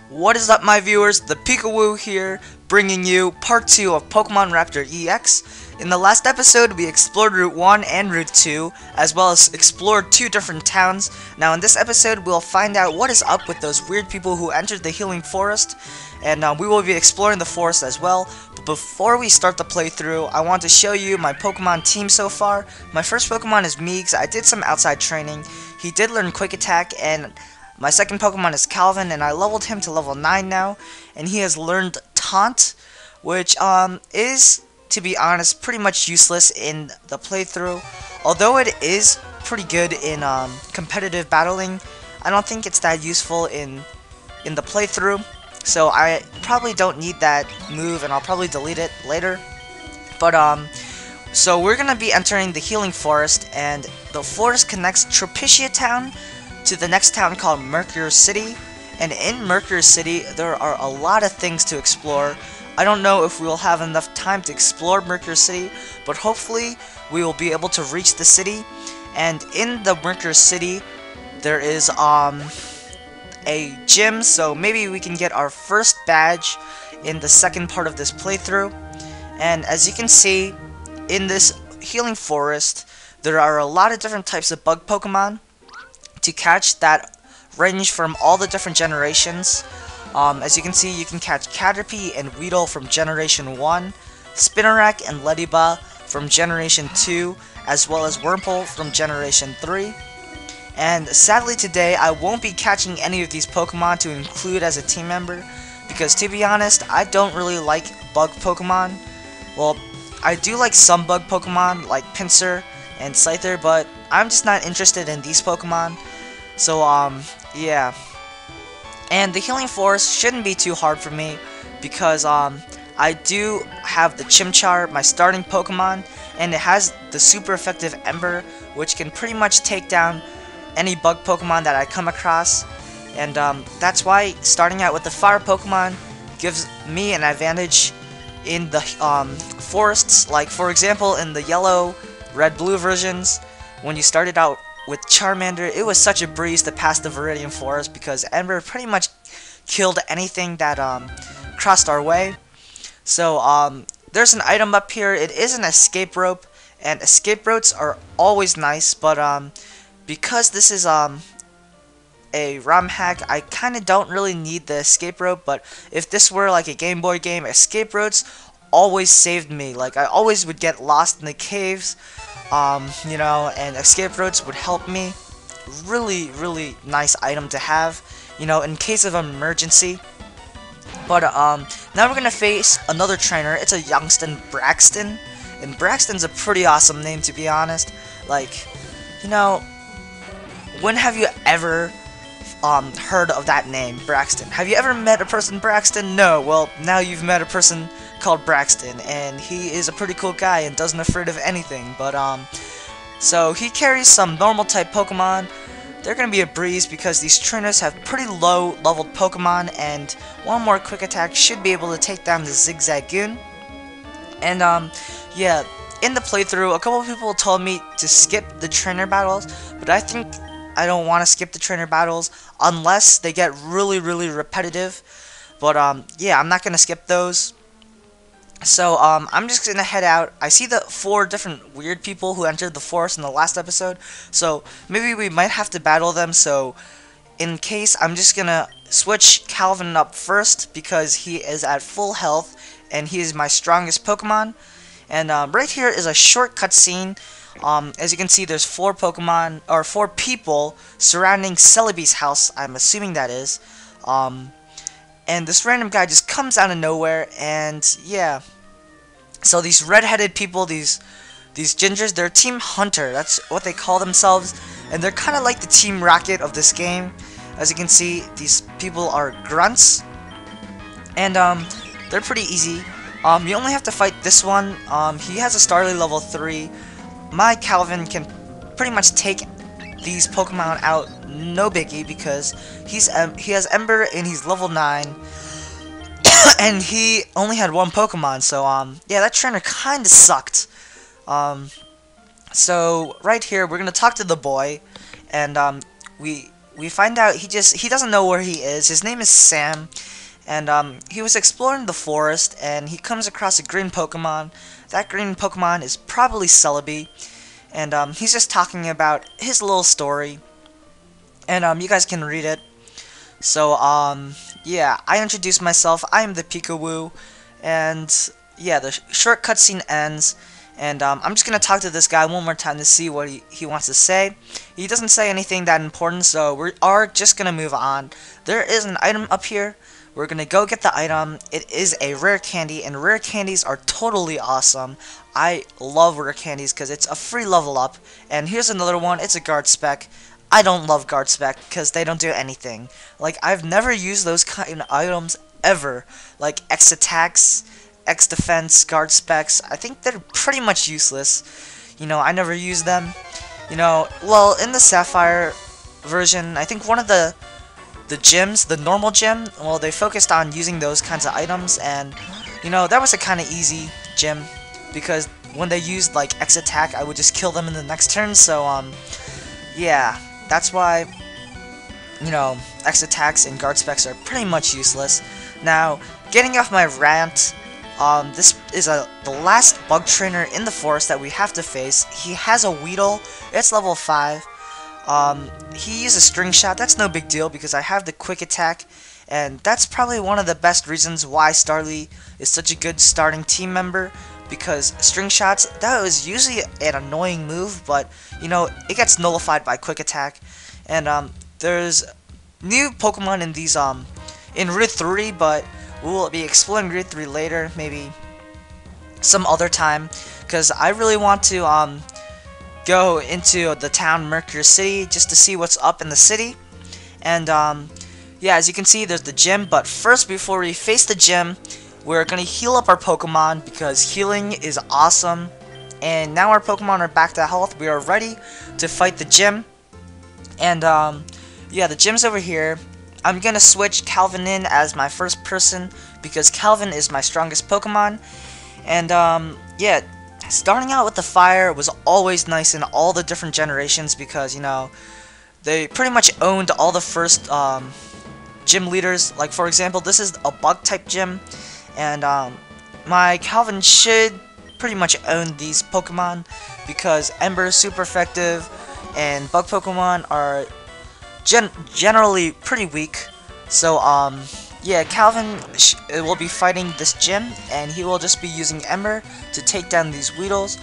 What is up, my viewers? The Pikawoo here, bringing you part 2 of Pokemon Raptor EX. In the last episode, we explored Route 1 and Route 2, as well as explored 2 different towns. Now in this episode, we'll find out what is up with those weird people who entered the Healing Forest, and we will be exploring the forest as well. But before we start the playthrough, I want to show you my Pokemon team so far. My first Pokemon is Meigs. I did some outside training. He did learn Quick Attack, and my second Pokemon is Calvin, and I leveled him to level 9 now, and he has learned Taunt, which is, to be honest, pretty much useless in the playthrough. Although it is pretty good in competitive battling, I don't think it's that useful in the playthrough, so I probably don't need that move, and I'll probably delete it later. But so we're gonna be entering the Healing Forest, and the forest connects Tropitia Town to the next town called Mercury City, and in Mercury City there are a lot of things to explore. I don't know if we will have enough time to explore Mercury City, but hopefully we will be able to reach the city. And in the Mercury City there is a gym, so maybe we can get our first badge in the second part of this playthrough. And as you can see, in this Healing Forest there are a lot of different types of bug Pokemon to catch that range from all the different generations. As you can see, you can catch Caterpie and Weedle from Generation 1, Spinarak and Ledybug from Generation 2, as well as Wurmple from Generation 3. And sadly today, I won't be catching any of these Pokemon to include as a team member, because to be honest, I don't really like bug Pokemon. Well, I do like some bug Pokemon, like Pinsir and Scyther, but I'm just not interested in these Pokemon. So, yeah. And the Healing Forest shouldn't be too hard for me, because, I do have the Chimchar, my starting Pokemon, and it has the super effective Ember, which can pretty much take down any bug Pokemon that I come across. And, that's why starting out with the Fire Pokemon gives me an advantage in the, forests. Like, for example, in the Yellow, Red, Blue versions, when you started out with Charmander, it was such a breeze to pass the Viridian Forest because Ember pretty much killed anything that crossed our way. So there's an item up here. It is an escape rope, and escape ropes are always nice, but because this is a ROM hack, I kind of don't really need the escape rope. But if this were like a Game Boy game, escape ropes always saved me. Like, I always would get lost in the caves, you know, and escape routes would help me. Really, really nice item to have, you know, in case of an emergency. But now we're gonna face another trainer. It's a youngster, Braxton, and Braxton's a pretty awesome name, to be honest. Like, you know, when have you ever heard of that name, Braxton? Have you ever met a person Braxton? No. Well, now you've met a person called Braxton, and he is a pretty cool guy and doesn't afraid of anything. But so he carries some normal type Pokemon. They're gonna be a breeze because these trainers have pretty low leveled Pokemon, and one more Quick Attack should be able to take down the Zigzagoon. And yeah, in the playthrough, a couple of people told me to skip the trainer battles, but I think I don't want to skip the trainer battles unless they get really, really repetitive. But yeah, I'm not gonna skip those. So, I'm just gonna head out. I see the 4 different weird people who entered the forest in the last episode, so maybe we might have to battle them. So, in case, I'm just gonna switch Calvin up first, because he is at full health, and he is my strongest Pokemon. And, right here is a short cutscene. As you can see, there's 4 Pokemon, or 4 people surrounding Celebi's house, I'm assuming that is. And this random guy just comes out of nowhere, and yeah. So these red-headed people, these gingers, they're Team Hunter. That's what they call themselves, and they're kind of like the Team Rocket of this game. As you can see, these people are grunts, and they're pretty easy. You only have to fight this one. He has a Starly level 3. My Calvin can pretty much take these Pokemon out, no biggie, because he has Ember and he's level 9, and he only had 1 Pokemon. So yeah, that trainer kind of sucked. So right here we're gonna talk to the boy, and we we find out he doesn't know where he is. His name is Sam, and he was exploring the forest, and he comes across a green Pokemon. That green Pokemon is probably Celebi, and he's just talking about his little story, and you guys can read it. So yeah, I introduced myself. I am the Pikawoo, and yeah, the short cutscene ends. And I'm just going to talk to this guy one more time to see what he wants to say. He doesn't say anything that important, so we are just going to move on. There is an item up here. We're going to go get the item. It is a rare candy, and rare candies are totally awesome. I love rare candies because it's a free level up. And here's another one. It's a guard spec. I don't love guard spec because they don't do anything. Like, I've never used those kind of items ever. Like X attacks, X defense, guard specs. I think they're pretty much useless. You know, I never use them. You know, well, in the Sapphire version, I think one of the gyms, the normal gym, well, they focused on using those kinds of items, and you know, that was a kind of easy gym because when they used like X attack, I would just kill them in the next turn. So yeah, that's why, you know, X attacks and guard specs are pretty much useless. Now, getting off my rant. This is the last bug trainer in the forest that we have to face. He has a Weedle. It's level 5. He uses String Shot. That's no big deal because I have the Quick Attack, and that's probably one of the best reasons why Starly is such a good starting team member, because String Shots, that was usually an annoying move, but, you know, it gets nullified by Quick Attack. And, there's new Pokemon in these, in Route 3, but we'll be exploring Route 3 later, maybe some other time, because I really want to go into the town Mercury City just to see what's up in the city. And yeah, as you can see, there's the gym, but first, before we face the gym, we're going to heal up our Pokemon because healing is awesome. And now our Pokemon are back to health. We are ready to fight the gym. And yeah, the gym's over here. I'm gonna switch Calvin in as my first person because Calvin is my strongest Pokemon. And yeah, starting out with the fire was always nice in all the different generations because, you know, they pretty much owned all the first gym leaders. Like, for example, this is a bug type gym, and my Calvin should pretty much own these Pokemon because Ember is super effective and bug Pokemon are generally pretty weak. So yeah, Calvin will be fighting this gym, and he will just be using Ember to take down these Weedles.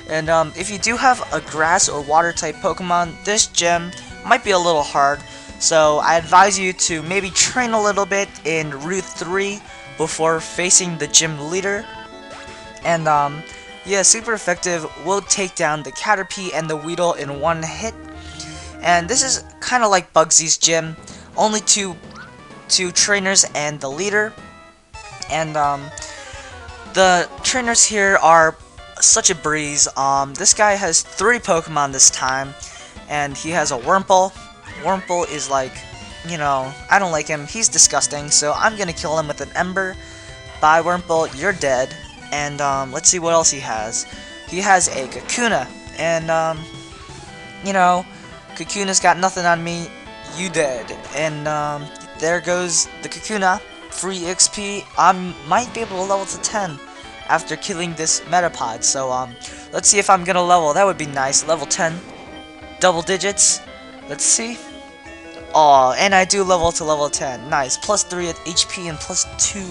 And if you do have a grass or water type Pokemon, this gym might be a little hard. So I advise you to maybe train a little bit in Route 3 before facing the gym leader. And yeah, super effective, will take down the Caterpie and the Weedle in one hit. And this is kind of like Bugsy's gym, only two trainers and the leader. And the trainers here are such a breeze. This guy has 3 Pokemon this time, and he has a Wurmple. Wurmple is like, you know, I don't like him. He's disgusting, so I'm gonna kill him with an Ember. Bye, Wurmple, you're dead. And let's see what else he has. He has a Kakuna, and you know, Kakuna's got nothing on me, you dead. And there goes the Kakuna, free XP. I might be able to level to 10 after killing this Metapod. So let's see if I'm gonna level. That would be nice. Level 10, double digits. Let's see. Oh, and I do level to level 10. Nice. Plus 3 HP and plus 2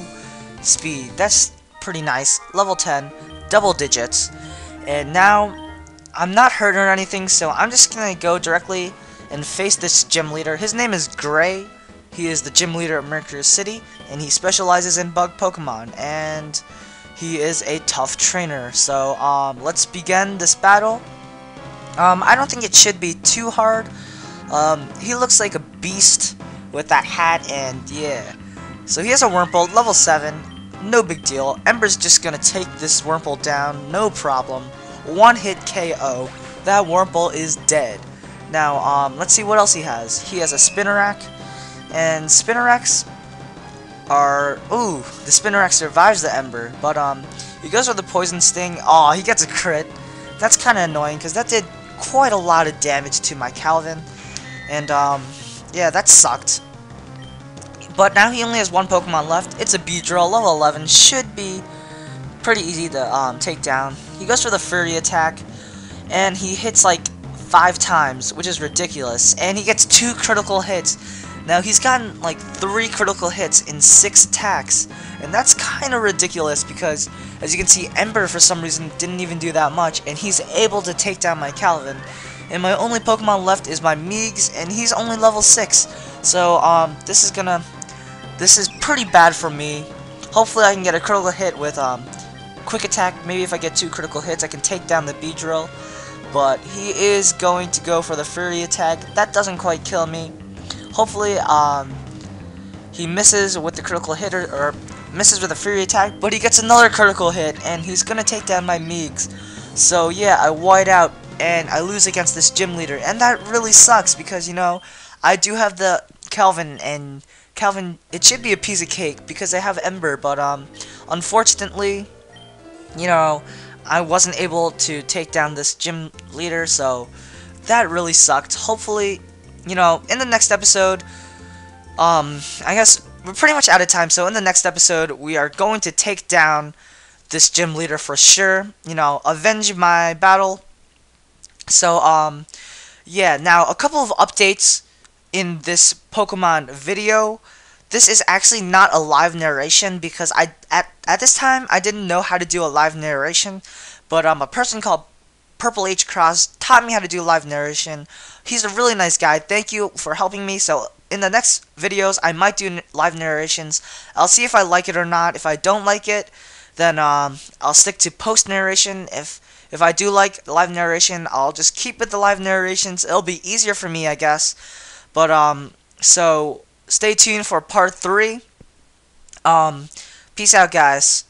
speed. That's pretty nice. Level 10, double digits. And now I'm not hurt or anything, so I'm just gonna go directly and face this gym leader. His name is Gray. He is the gym leader of Mercury City, and he specializes in bug Pokemon, and he is a tough trainer. So let's begin this battle. I don't think it should be too hard. He looks like a beast with that hat, and yeah. So he has a Wurmple, level 7, no big deal. Ember's just gonna take this Wurmple down, no problem. One hit KO. That Wurmple is dead. Now, let's see what else he has. He has a Spinarak, and Spinaraks are... Ooh, the Spinarak survives the Ember, but he goes for the Poison Sting. Aw, he gets a crit. That's kind of annoying, because that did quite a lot of damage to my Calvin. And, Yeah, that sucked. But now he only has one Pokemon left. It's a Beedrill, level 11. Should be pretty easy to take down. He goes for the Fury attack, and he hits like 5 times, which is ridiculous. And he gets 2 critical hits. Now he's gotten like 3 critical hits in 6 attacks, and that's kind of ridiculous because, as you can see, Ember for some reason didn't even do that much, and he's able to take down my Calvin. And my only Pokemon left is my Meigs, and he's only level 6. So this is pretty bad for me. Hopefully I can get a critical hit with Quick Attack. Maybe if I get 2 critical hits I can take down the Beedrill. But he is going to go for the Fury attack. That doesn't quite kill me. Hopefully he misses with the critical hit, or misses with a Fury attack, but he gets another critical hit, and he's gonna take down my Meigs. So yeah, I white out, and I lose against this gym leader, and that really sucks because, you know, I do have the Calvin, and Calvin, it should be a piece of cake because I have Ember, but unfortunately, you know, I wasn't able to take down this gym leader, so that really sucked. Hopefully, you know, in the next episode, I guess we're pretty much out of time, so in the next episode, we are going to take down this gym leader for sure, you know, avenge my battle. So, yeah, now, a couple of updates in this Pokemon video. This is actually not a live narration because at this time I didn't know how to do a live narration, but a person called Purple H Cross taught me how to do live narration. He's a really nice guy. Thank you for helping me. So in the next videos I might do live narrations. I'll see if I like it or not. If I don't like it, then I'll stick to post narration. If I do like live narration, I'll just keep with the live narrations. It'll be easier for me, I guess. But so stay tuned for part 3. Peace out, guys.